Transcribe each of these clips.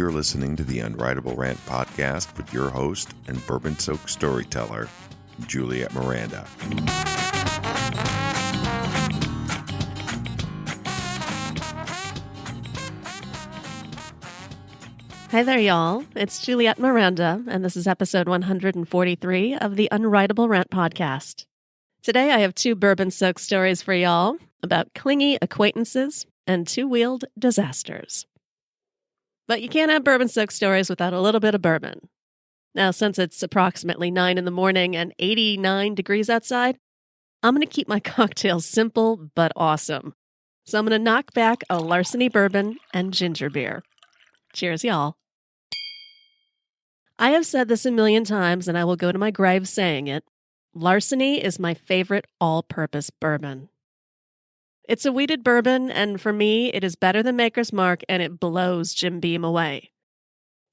You're listening to the Unwritable Rant podcast with your host and bourbon-soaked storyteller, Juliette Miranda. Hi there, y'all. It's Juliette Miranda, and this is episode 143 of the Unwritable Rant podcast. Today, I have two bourbon-soaked stories for y'all about clingy acquaintances and two-wheeled disasters. But you can't have bourbon-soaked stories without a little bit of bourbon. Now, since it's approximately 9 in the morning and 89 degrees outside, I'm going to keep my cocktails simple but awesome. So I'm going to knock back a Larceny bourbon and ginger beer. Cheers, y'all. I have said this a million times, and I will go to my grave saying it. Larceny is my favorite all-purpose bourbon. It's a wheated bourbon, and for me, it is better than Maker's Mark, and it blows Jim Beam away.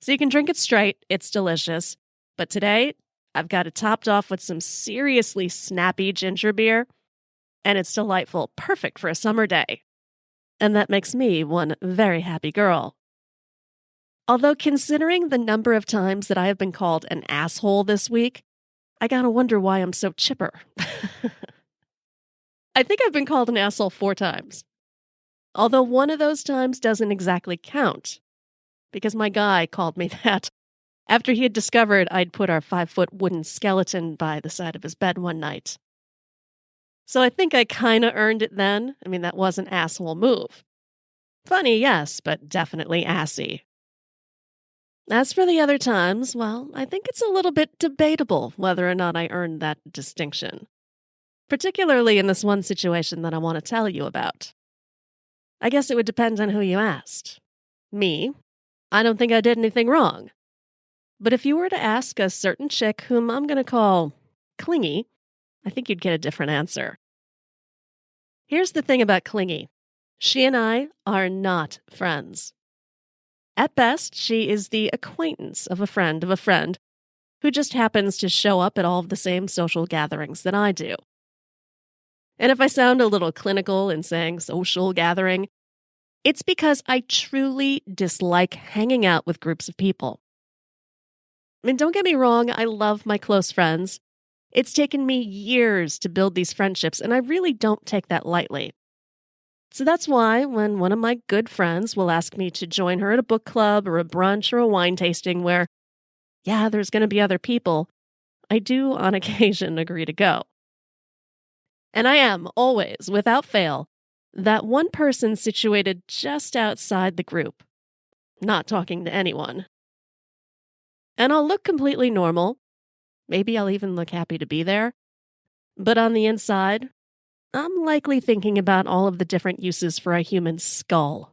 So you can drink it straight, it's delicious. But today, I've got it topped off with some seriously snappy ginger beer, and it's delightful, perfect for a summer day. And that makes me one very happy girl. Although considering the number of times that I have been called an asshole this week, I gotta wonder why I'm so chipper. I think I've been called an asshole 4 times. Although one of those times doesn't exactly count, because my guy called me that after he had discovered I'd put our 5-foot wooden skeleton by the side of his bed one night. So I think I kinda earned it then. I mean, that was an asshole move. Funny, yes, but definitely assy. As for the other times, well, I think it's a little bit debatable whether or not I earned that distinction. Particularly in this one situation that I want to tell you about. I guess it would depend on who you asked. Me, I don't think I did anything wrong. But if you were to ask a certain chick whom I'm going to call Clingy, I think you'd get a different answer. Here's the thing about Clingy. She and I are not friends. At best, she is the acquaintance of a friend who just happens to show up at all of the same social gatherings that I do. And if I sound a little clinical in saying social gathering, it's because I truly dislike hanging out with groups of people. I mean, don't get me wrong, I love my close friends. It's taken me years to build these friendships, and I really don't take that lightly. So that's why when one of my good friends will ask me to join her at a book club or a brunch or a wine tasting where, yeah, there's going to be other people, I do on occasion agree to go. And I am always, without fail, that one person situated just outside the group, not talking to anyone. And I'll look completely normal. Maybe I'll even look happy to be there. But on the inside, I'm likely thinking about all of the different uses for a human skull.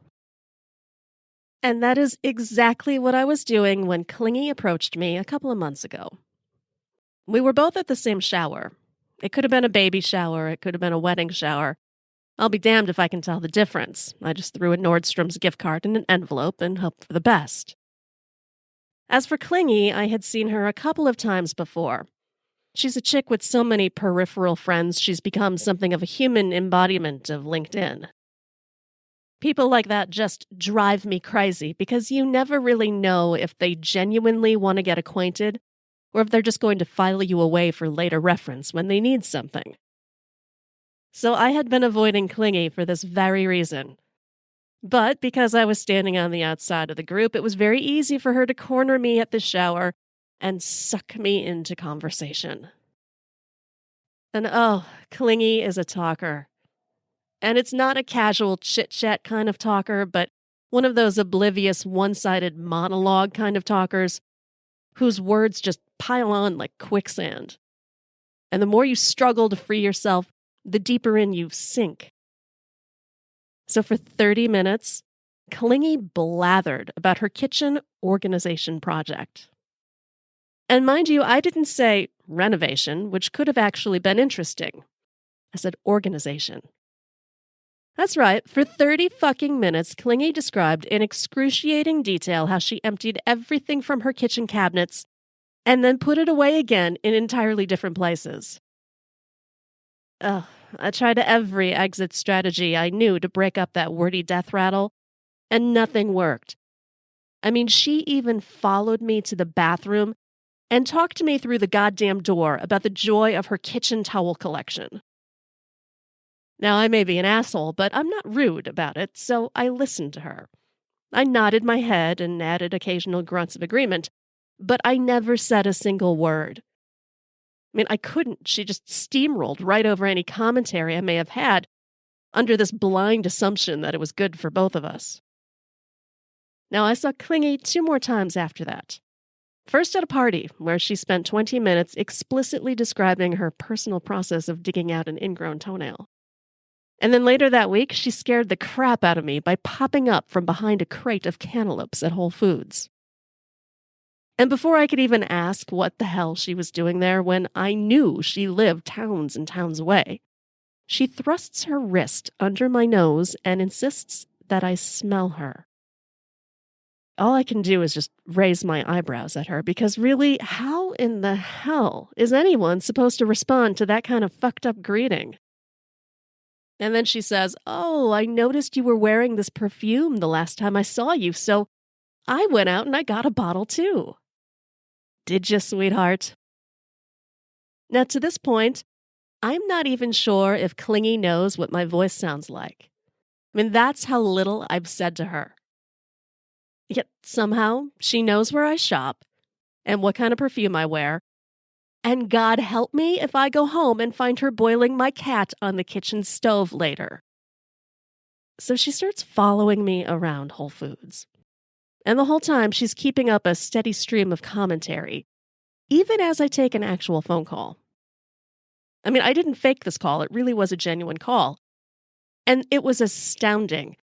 And that is exactly what I was doing when Clingy approached me a couple of months ago. We were both at the same shower. It could have been a baby shower, it could have been a wedding shower. I'll be damned if I can tell the difference. I just threw a Nordstrom's gift card in an envelope and hoped for the best. As for Clingy, I had seen her a couple of times before. She's a chick with so many peripheral friends, she's become something of a human embodiment of LinkedIn. People like that just drive me crazy because you never really know if they genuinely want to get acquainted or if they're just going to file you away for later reference when they need something. So I had been avoiding Clingy for this very reason. But because I was standing on the outside of the group, it was very easy for her to corner me at the shower and suck me into conversation. And Clingy is a talker. And it's not a casual chit-chat kind of talker, but one of those oblivious, one-sided monologue kind of talkers whose words just pile on like quicksand. And the more you struggle to free yourself, the deeper in you sink. So for 30 minutes, Clingy blathered about her kitchen organization project. And mind you, I didn't say renovation, which could have actually been interesting. I said organization. That's right, for 30 fucking minutes, Clingy described in excruciating detail how she emptied everything from her kitchen cabinets and then put it away again in entirely different places. I tried every exit strategy I knew to break up that wordy death rattle, and nothing worked. I mean, she even followed me to the bathroom and talked to me through the goddamn door about the joy of her kitchen towel collection. Now, I may be an asshole, but I'm not rude about it, so I listened to her. I nodded my head and added occasional grunts of agreement, but I never said a single word. I mean, I couldn't. She just steamrolled right over any commentary I may have had under this blind assumption that it was good for both of us. Now, I saw Clingy 2 more times after that. First at a party, where she spent 20 minutes explicitly describing her personal process of digging out an ingrown toenail. And then later that week, she scared the crap out of me by popping up from behind a crate of cantaloupes at Whole Foods. And before I could even ask what the hell she was doing there when I knew she lived towns and towns away, she thrusts her wrist under my nose and insists that I smell her. All I can do is just raise my eyebrows at her, because really, how in the hell is anyone supposed to respond to that kind of fucked up greeting? And then she says, "Oh, I noticed you were wearing this perfume the last time I saw you, so I went out and I got a bottle too." Did you, sweetheart? Now, to this point, I'm not even sure if Clingy knows what my voice sounds like. I mean, that's how little I've said to her. Yet somehow she knows where I shop and what kind of perfume I wear. And God help me if I go home and find her boiling my cat on the kitchen stove later. So she starts following me around Whole Foods. And the whole time she's keeping up a steady stream of commentary, even as I take an actual phone call. I mean, I didn't fake this call. It really was a genuine call. And it was astounding.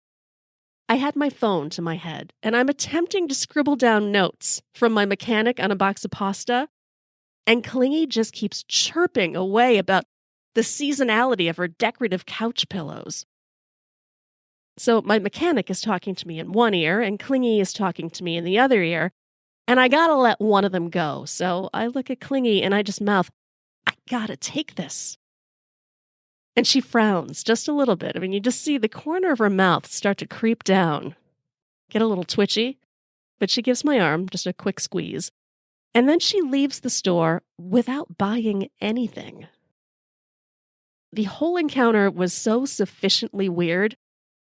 I had my phone to my head, and I'm attempting to scribble down notes from my mechanic on a box of pasta, and Clingy just keeps chirping away about the seasonality of her decorative couch pillows. So my mechanic is talking to me in one ear, and Clingy is talking to me in the other ear, and I gotta let one of them go. So I look at Clingy and I just mouth, "I gotta take this." And she frowns just a little bit. I mean, you just see the corner of her mouth start to creep down, get a little twitchy, but she gives my arm just a quick squeeze. And then she leaves the store without buying anything. The whole encounter was so sufficiently weird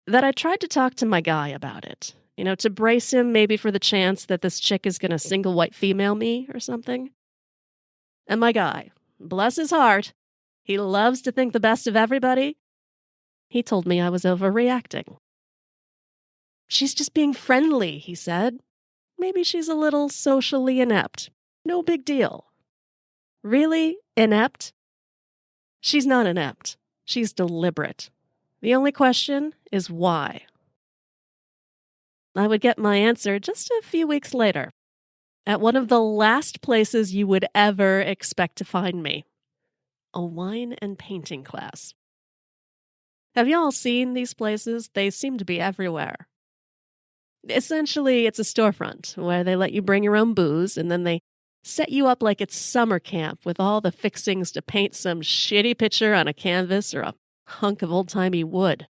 that I tried to talk to my guy about it. To brace him maybe for the chance that this chick is going to single white female me or something. And my guy, bless his heart, he loves to think the best of everybody. He told me I was overreacting. "She's just being friendly," he said. "Maybe she's a little socially inept. No big deal." Really? Inept? She's not inept. She's deliberate. The only question is why. I would get my answer just a few weeks later, at one of the last places you would ever expect to find me, a wine and painting class. Have y'all seen these places? They seem to be everywhere. Essentially, it's a storefront where they let you bring your own booze, and then they set you up like it's summer camp with all the fixings to paint some shitty picture on a canvas or a hunk of old-timey wood.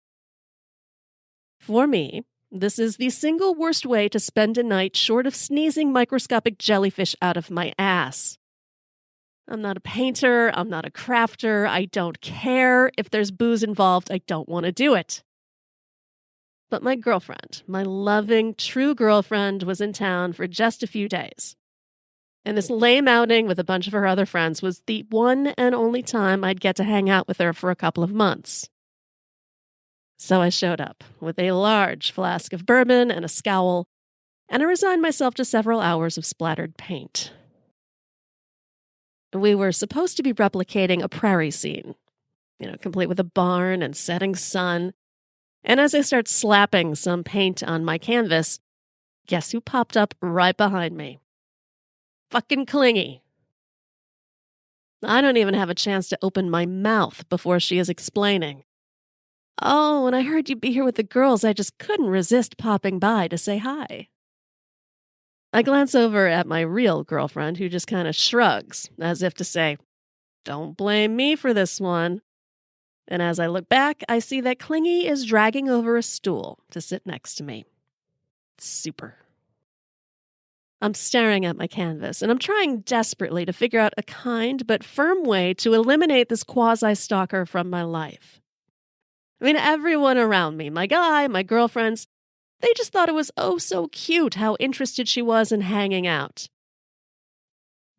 For me, this is the single worst way to spend a night short of sneezing microscopic jellyfish out of my ass. I'm not a painter, I'm not a crafter, I don't care. If there's booze involved, I don't want to do it. But my girlfriend, my loving, true girlfriend, was in town for just a few days. And this lame outing with a bunch of her other friends was the one and only time I'd get to hang out with her for a couple of months. So I showed up with a large flask of bourbon and a scowl, and I resigned myself to several hours of splattered paint. We were supposed to be replicating a prairie scene, complete with a barn and setting sun. And as I start slapping some paint on my canvas, guess who popped up right behind me? Fucking Clingy. I don't even have a chance to open my mouth before she is explaining. "Oh, and I heard you'd be here with the girls. I just couldn't resist popping by to say hi." I glance over at my real girlfriend, who just kind of shrugs, as if to say, "Don't blame me for this one." And as I look back, I see that Clingy is dragging over a stool to sit next to me. Super. I'm staring at my canvas, and I'm trying desperately to figure out a kind but firm way to eliminate this quasi-stalker from my life. I mean, everyone around me, my guy, my girlfriends, they just thought it was oh so cute how interested she was in hanging out.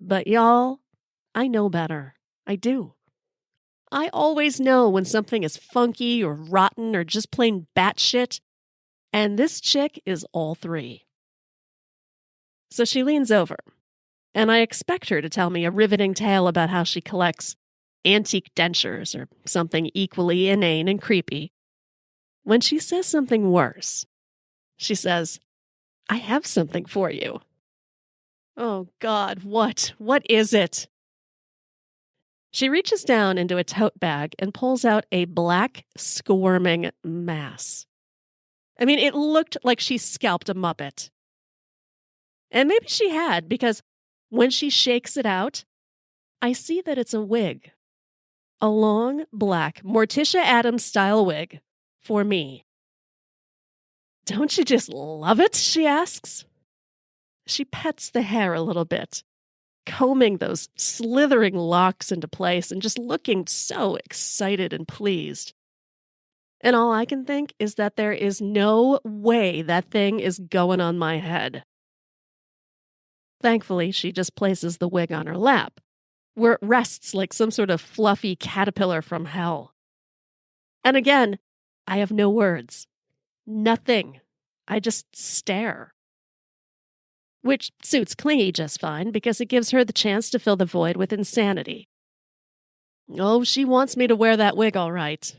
But y'all, I know better. I do. I always know when something is funky or rotten or just plain batshit, and this chick is all three. So she leans over, and I expect her to tell me a riveting tale about how she collects antique dentures or something equally inane and creepy. When she says something worse, she says, "I have something for you." Oh God, what? What is it? She reaches down into a tote bag and pulls out a black, squirming mass. I mean, it looked like she scalped a Muppet. And maybe she had, because when she shakes it out, I see that it's a wig. A long, black, Morticia Addams-style wig for me. "Don't you just love it?" she asks. She pets the hair a little bit, combing those slithering locks into place and just looking so excited and pleased. And all I can think is that there is no way that thing is going on my head. Thankfully, she just places the wig on her lap, where it rests like some sort of fluffy caterpillar from hell. And again, I have no words. Nothing. I just stare. Which suits Clingy just fine, because it gives her the chance to fill the void with insanity. Oh, she wants me to wear that wig all right.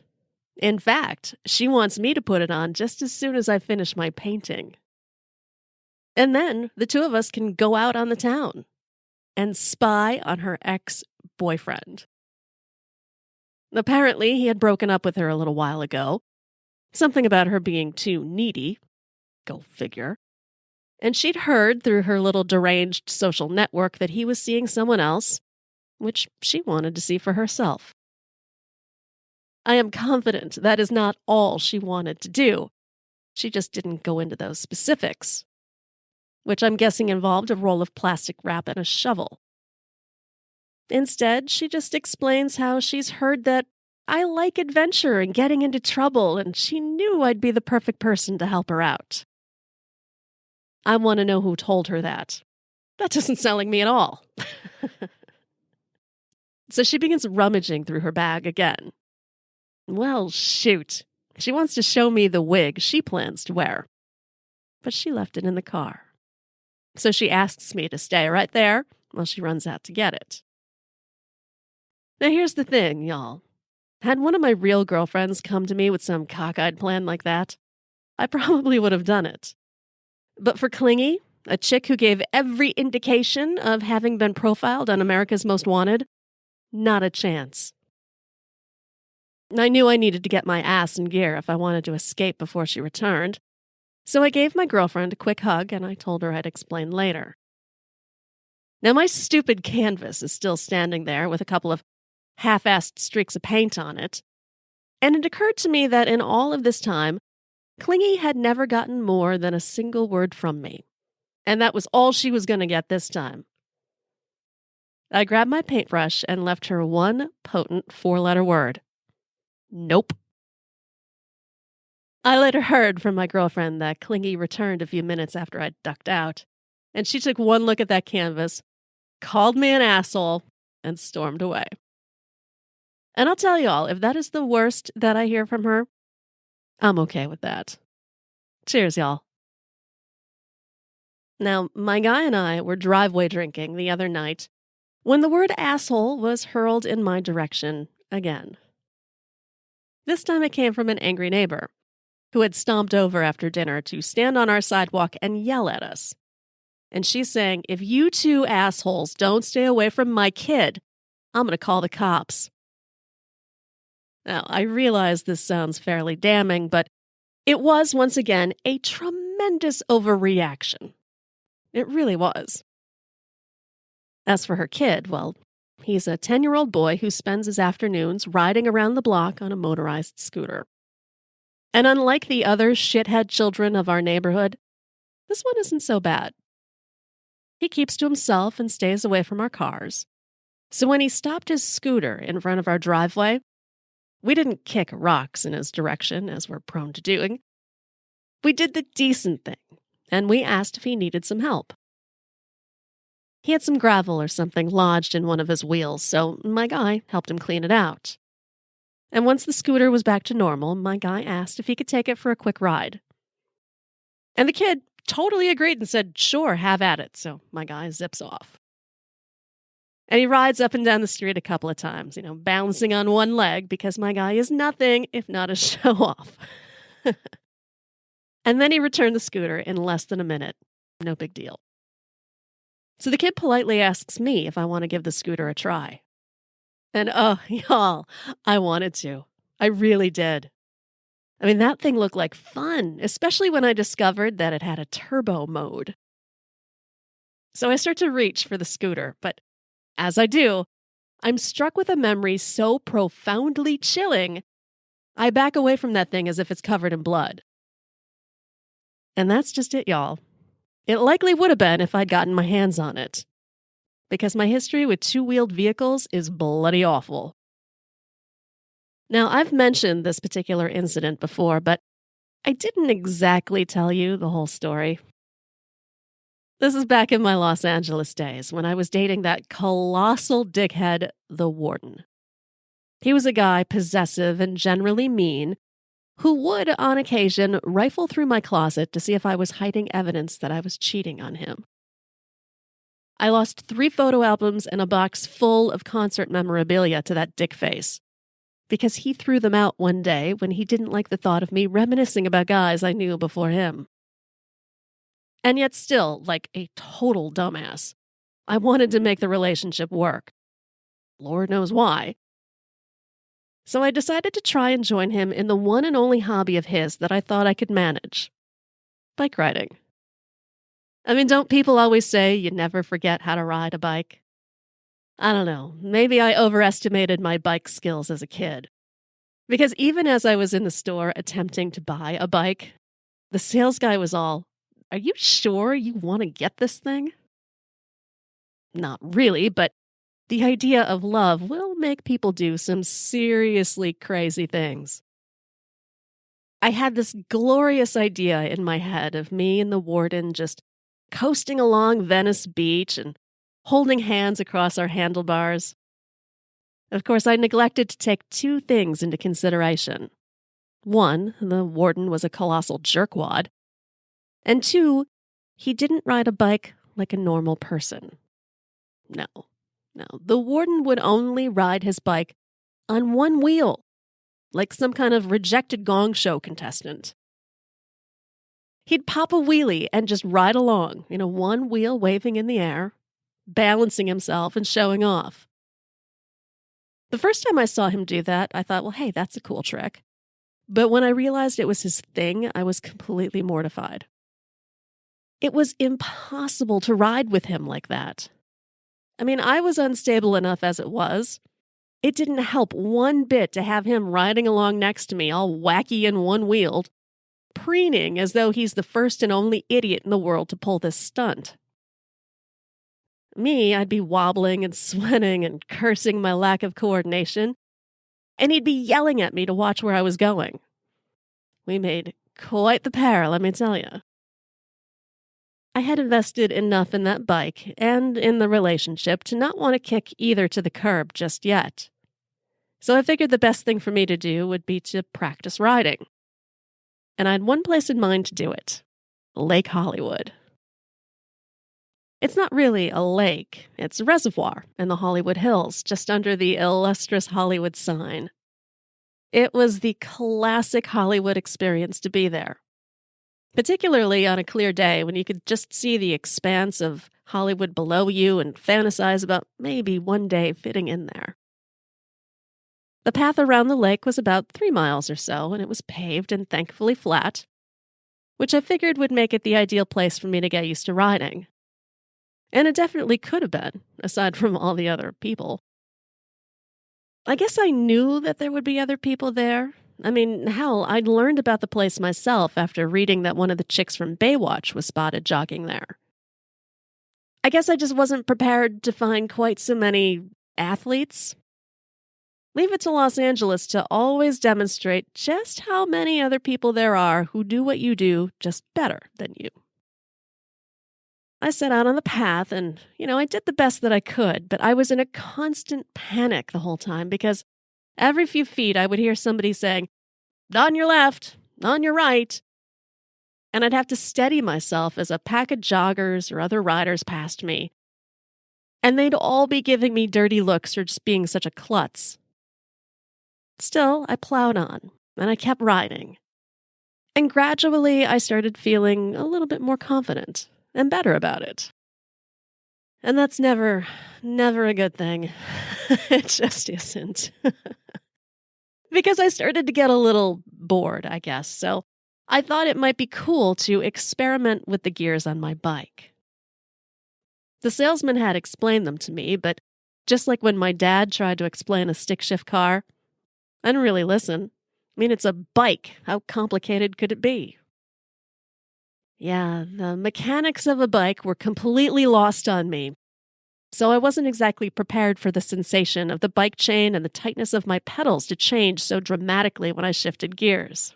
In fact, she wants me to put it on just as soon as I finish my painting. And then the two of us can go out on the town and spy on her ex-boyfriend. Apparently, he had broken up with her a little while ago. Something about her being too needy. Go figure. And she'd heard through her little deranged social network that he was seeing someone else, which she wanted to see for herself. I am confident that is not all she wanted to do. She just didn't go into those specifics, which I'm guessing involved a roll of plastic wrap and a shovel. Instead, she just explains how she's heard that I like adventure and getting into trouble, and she knew I'd be the perfect person to help her out. I want to know who told her that. That doesn't sound like me at all. So she begins rummaging through her bag again. Well, shoot. She wants to show me the wig she plans to wear. But she left it in the car. So she asks me to stay right there while she runs out to get it. Now here's the thing, y'all. Had one of my real girlfriends come to me with some cockeyed plan like that, I probably would have done it. But for Clingy, a chick who gave every indication of having been profiled on America's Most Wanted, not a chance. I knew I needed to get my ass in gear if I wanted to escape before she returned, so I gave my girlfriend a quick hug and I told her I'd explain later. Now my stupid canvas is still standing there with a couple of half-assed streaks of paint on it, and it occurred to me that in all of this time, Clingy had never gotten more than a single word from me, and that was all she was going to get this time. I grabbed my paintbrush and left her one potent 4-letter word. Nope. I later heard from my girlfriend that Clingy returned a few minutes after I'd ducked out, and she took one look at that canvas, called me an asshole, and stormed away. And I'll tell y'all, if that is the worst that I hear from her, I'm okay with that. Cheers, y'all. Now, my guy and I were driveway drinking the other night when the word asshole was hurled in my direction again. This time it came from an angry neighbor who had stomped over after dinner to stand on our sidewalk and yell at us. And she's saying, "If you two assholes don't stay away from my kid, I'm going to call the cops." Now, I realize this sounds fairly damning, but it was, once again, a tremendous overreaction. It really was. As for her kid, well, he's a 10-year-old boy who spends his afternoons riding around the block on a motorized scooter. And unlike the other shithead children of our neighborhood, this one isn't so bad. He keeps to himself and stays away from our cars. So when he stopped his scooter in front of our driveway, we didn't kick rocks in his direction, as we're prone to doing. We did the decent thing, and we asked if he needed some help. He had some gravel or something lodged in one of his wheels, so my guy helped him clean it out. And once the scooter was back to normal, my guy asked if he could take it for a quick ride. And the kid totally agreed and said, sure, have at it, so my guy zips off. And he rides up and down the street a couple of times, balancing on one leg because my guy is nothing if not a show-off. And then he returned the scooter in less than a minute. No big deal. So the kid politely asks me if I want to give the scooter a try. And oh, y'all, I wanted to. I really did. I mean, that thing looked like fun, especially when I discovered that it had a turbo mode. So I start to reach for the scooter, but as I do, I'm struck with a memory so profoundly chilling, I back away from that thing as if it's covered in blood. And that's just it, y'all. It likely would have been if I'd gotten my hands on it. Because my history with two-wheeled vehicles is bloody awful. Now, I've mentioned this particular incident before, but I didn't exactly tell you the whole story. This is back in my Los Angeles days when I was dating that colossal dickhead, the warden. He was a guy possessive and generally mean who would, on occasion, rifle through my closet to see if I was hiding evidence that I was cheating on him. I lost 3 photo albums and a box full of concert memorabilia to that dick face because he threw them out one day when he didn't like the thought of me reminiscing about guys I knew before him. And yet still, like a total dumbass, I wanted to make the relationship work. Lord knows why. So I decided to try and join him in the one and only hobby of his that I thought I could manage. Bike riding. I mean, don't people always say you never forget how to ride a bike? I don't know. Maybe I overestimated my bike skills as a kid. Because even as I was in the store attempting to buy a bike, the sales guy was all, "Are you sure you want to get this thing?" Not really, but the idea of love will make people do some seriously crazy things. I had this glorious idea in my head of me and the warden just coasting along Venice Beach and holding hands across our handlebars. Of course, I neglected to take 2 things into consideration. 1, the warden was a colossal jerkwad. And 2, he didn't ride a bike like a normal person. No, the warden would only ride his bike on one wheel, like some kind of rejected gong show contestant. He'd pop a wheelie and just ride along, one wheel waving in the air, balancing himself and showing off. The first time I saw him do that, I thought, well, hey, that's a cool trick. But when I realized it was his thing, I was completely mortified. It was impossible to ride with him like that. I mean, I was unstable enough as it was. It didn't help one bit to have him riding along next to me, all wacky and one-wheeled, preening as though he's the first and only idiot in the world to pull this stunt. Me, I'd be wobbling and sweating and cursing my lack of coordination, and he'd be yelling at me to watch where I was going. We made quite the pair, let me tell you. I had invested enough in that bike and in the relationship to not want to kick either to the curb just yet. So I figured the best thing for me to do would be to practice riding. And I had one place in mind to do it: Lake Hollywood. It's not really a lake, it's a reservoir in the Hollywood Hills, just under the illustrious Hollywood sign. It was the classic Hollywood experience to be there. Particularly on a clear day when you could just see the expanse of Hollywood below you and fantasize about maybe one day fitting in there. The path around the lake was about 3 miles or so, and it was paved and thankfully flat, which I figured would make it the ideal place for me to get used to riding. And it definitely could have been, aside from all the other people. I guess I knew that there would be other people there. I mean, hell, I'd learned about the place myself after reading that one of the chicks from Baywatch was spotted jogging there. I guess I just wasn't prepared to find quite so many athletes. Leave it to Los Angeles to always demonstrate just how many other people there are who do what you do just better than you. I set out on the path and, I did the best that I could, but I was in a constant panic the whole time because every few feet I would hear somebody saying, on your left, on your right. And I'd have to steady myself as a pack of joggers or other riders passed me. And they'd all be giving me dirty looks for just being such a klutz. Still, I plowed on, and I kept riding. And gradually, I started feeling a little bit more confident and better about it. And that's never a good thing. It just isn't. Because I started to get a little bored, I guess, so I thought it might be cool to experiment with the gears on my bike. The salesman had explained them to me, but just like when my dad tried to explain a stick-shift car, I didn't really listen. I mean, it's a bike. How complicated could it be? Yeah, the mechanics of a bike were completely lost on me. So I wasn't exactly prepared for the sensation of the bike chain and the tightness of my pedals to change so dramatically when I shifted gears.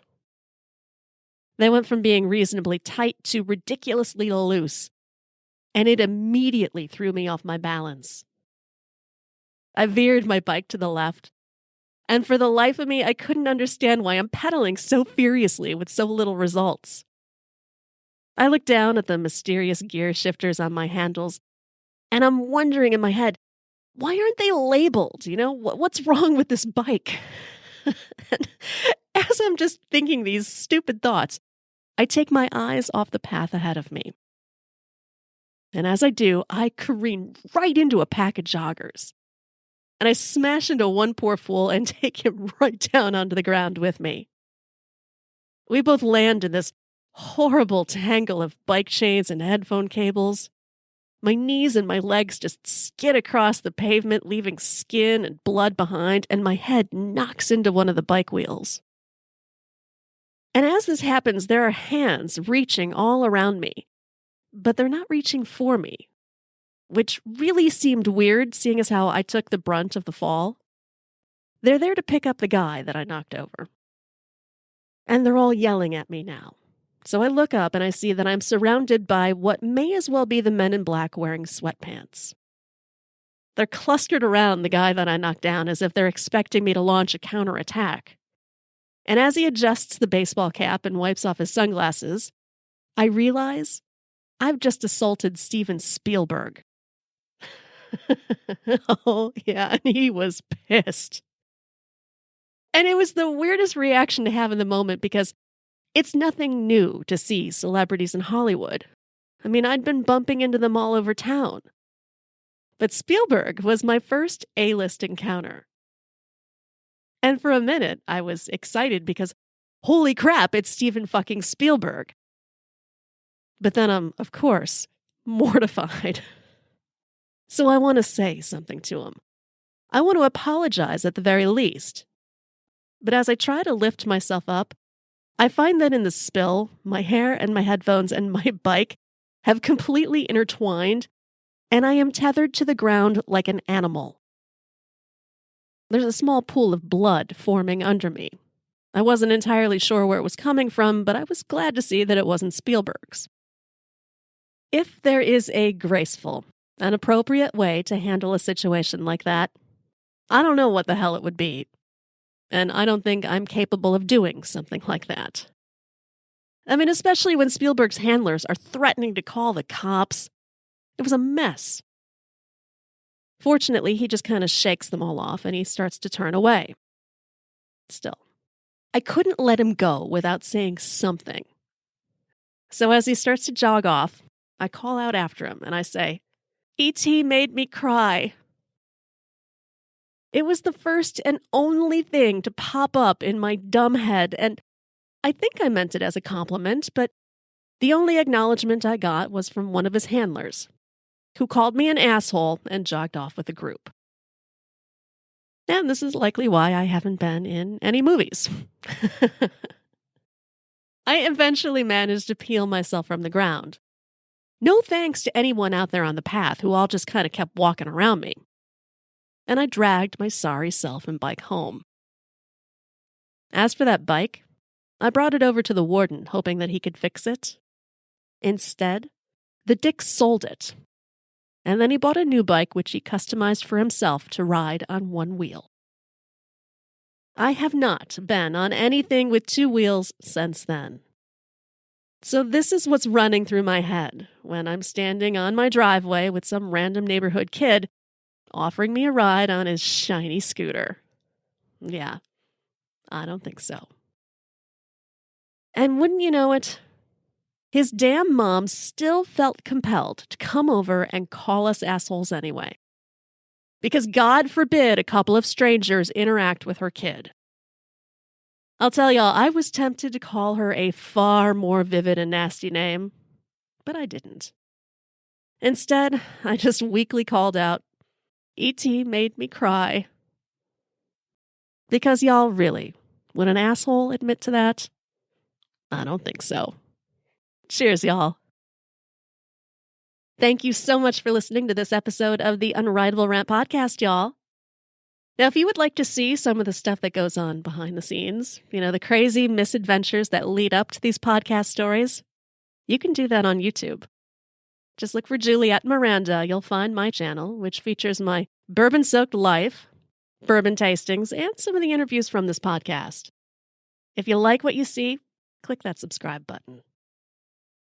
They went from being reasonably tight to ridiculously loose, and it immediately threw me off my balance. I veered my bike to the left, and for the life of me, I couldn't understand why I'm pedaling so furiously with so little results. I looked down at the mysterious gear shifters on my handles, and I'm wondering in my head, why aren't they labeled? What's wrong with this bike? And as I'm just thinking these stupid thoughts, I take my eyes off the path ahead of me. And as I do, I careen right into a pack of joggers. And I smash into one poor fool and take him right down onto the ground with me. We both land in this horrible tangle of bike chains and headphone cables. My knees and my legs just skid across the pavement, leaving skin and blood behind, and my head knocks into one of the bike wheels. And as this happens, there are hands reaching all around me, but they're not reaching for me, which really seemed weird, seeing as how I took the brunt of the fall. They're there to pick up the guy that I knocked over. And they're all yelling at me now. So I look up and I see that I'm surrounded by what may as well be the men in black wearing sweatpants. They're clustered around the guy that I knocked down as if they're expecting me to launch a counterattack. And as he adjusts the baseball cap and wipes off his sunglasses, I realize I've just assaulted Steven Spielberg. Oh, yeah, and he was pissed. And it was the weirdest reaction to have in the moment because it's nothing new to see celebrities in Hollywood. I mean, I'd been bumping into them all over town. But Spielberg was my first A-list encounter. And for a minute, I was excited because, holy crap, it's Steven fucking Spielberg. But then I'm, of course, mortified. So I want to say something to him. I want to apologize at the very least. But as I try to lift myself up, I find that in the spill, my hair and my headphones and my bike have completely intertwined, and I am tethered to the ground like an animal. There's a small pool of blood forming under me. I wasn't entirely sure where it was coming from, but I was glad to see that it wasn't Spielberg's. If there is a graceful, an appropriate way to handle a situation like that, I don't know what the hell it would be. And I don't think I'm capable of doing something like that. I mean, especially when Spielberg's handlers are threatening to call the cops. It was a mess. Fortunately, he just kind of shakes them all off and he starts to turn away. Still, I couldn't let him go without saying something. So as he starts to jog off, I call out after him and I say, "E.T. made me cry." It was the first and only thing to pop up in my dumb head, and I think I meant it as a compliment, but the only acknowledgement I got was from one of his handlers, who called me an asshole and jogged off with the group. And this is likely why I haven't been in any movies. I eventually managed to peel myself from the ground. No thanks to anyone out there on the path who all just kind of kept walking around me. And I dragged my sorry self and bike home. As for that bike, I brought it over to the warden, hoping that he could fix it. Instead, the dick sold it. And then he bought a new bike which he customized for himself to ride on one wheel. I have not been on anything with two wheels since then. So this is what's running through my head when I'm standing on my driveway with some random neighborhood kid offering me a ride on his shiny scooter. Yeah, I don't think so. And wouldn't you know it, his damn mom still felt compelled to come over and call us assholes anyway. Because God forbid a couple of strangers interact with her kid. I'll tell y'all, I was tempted to call her a far more vivid and nasty name, but I didn't. Instead, I just weakly called out, "E.T. made me cry." Because y'all, really, would an asshole admit to that? I don't think so. Cheers, y'all. Thank you so much for listening to this episode of the Unwritable Rant Podcast, y'all. Now, if you would like to see some of the stuff that goes on behind the scenes, the crazy misadventures that lead up to these podcast stories, you can do that on YouTube. Just look for Juliette Miranda. You'll find my channel, which features my bourbon-soaked life, bourbon tastings, and some of the interviews from this podcast. If you like what you see, click that subscribe button.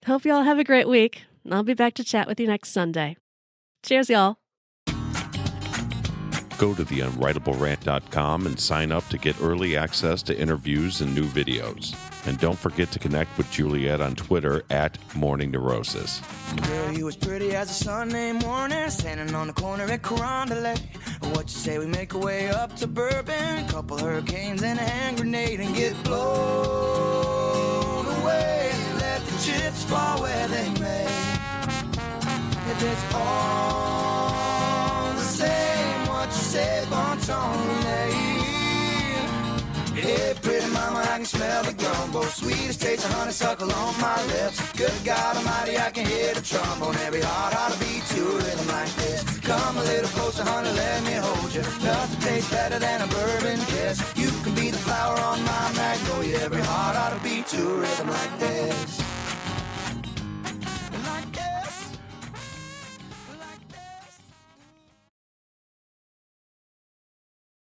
Hope y'all have a great week, and I'll be back to chat with you next Sunday. Cheers, y'all. Go to theunwritablерant.com and sign up to get early access to interviews and new videos. And don't forget to connect with Juliette on Twitter @MorningNeurosis. Girl, you as pretty as a Sunday morning, standing on the corner at Carondelet. What you say we make our way up to Bourbon, a couple hurricanes and a hand grenade, and get blown away. Let the chips fall where they may. If it's all the same, what you say, bon ton relay. Hey, pretty mama, I can smell the gumbo. Sweetest taste of honeysuckle on my lips. Good God Almighty, I can hear the trombone. Every heart ought to beat to a rhythm like this. Come a little closer, honey, let me hold you. Nothing tastes better than a bourbon kiss. You can be the flower on my magnolia. Every heart ought to beat to a rhythm like this.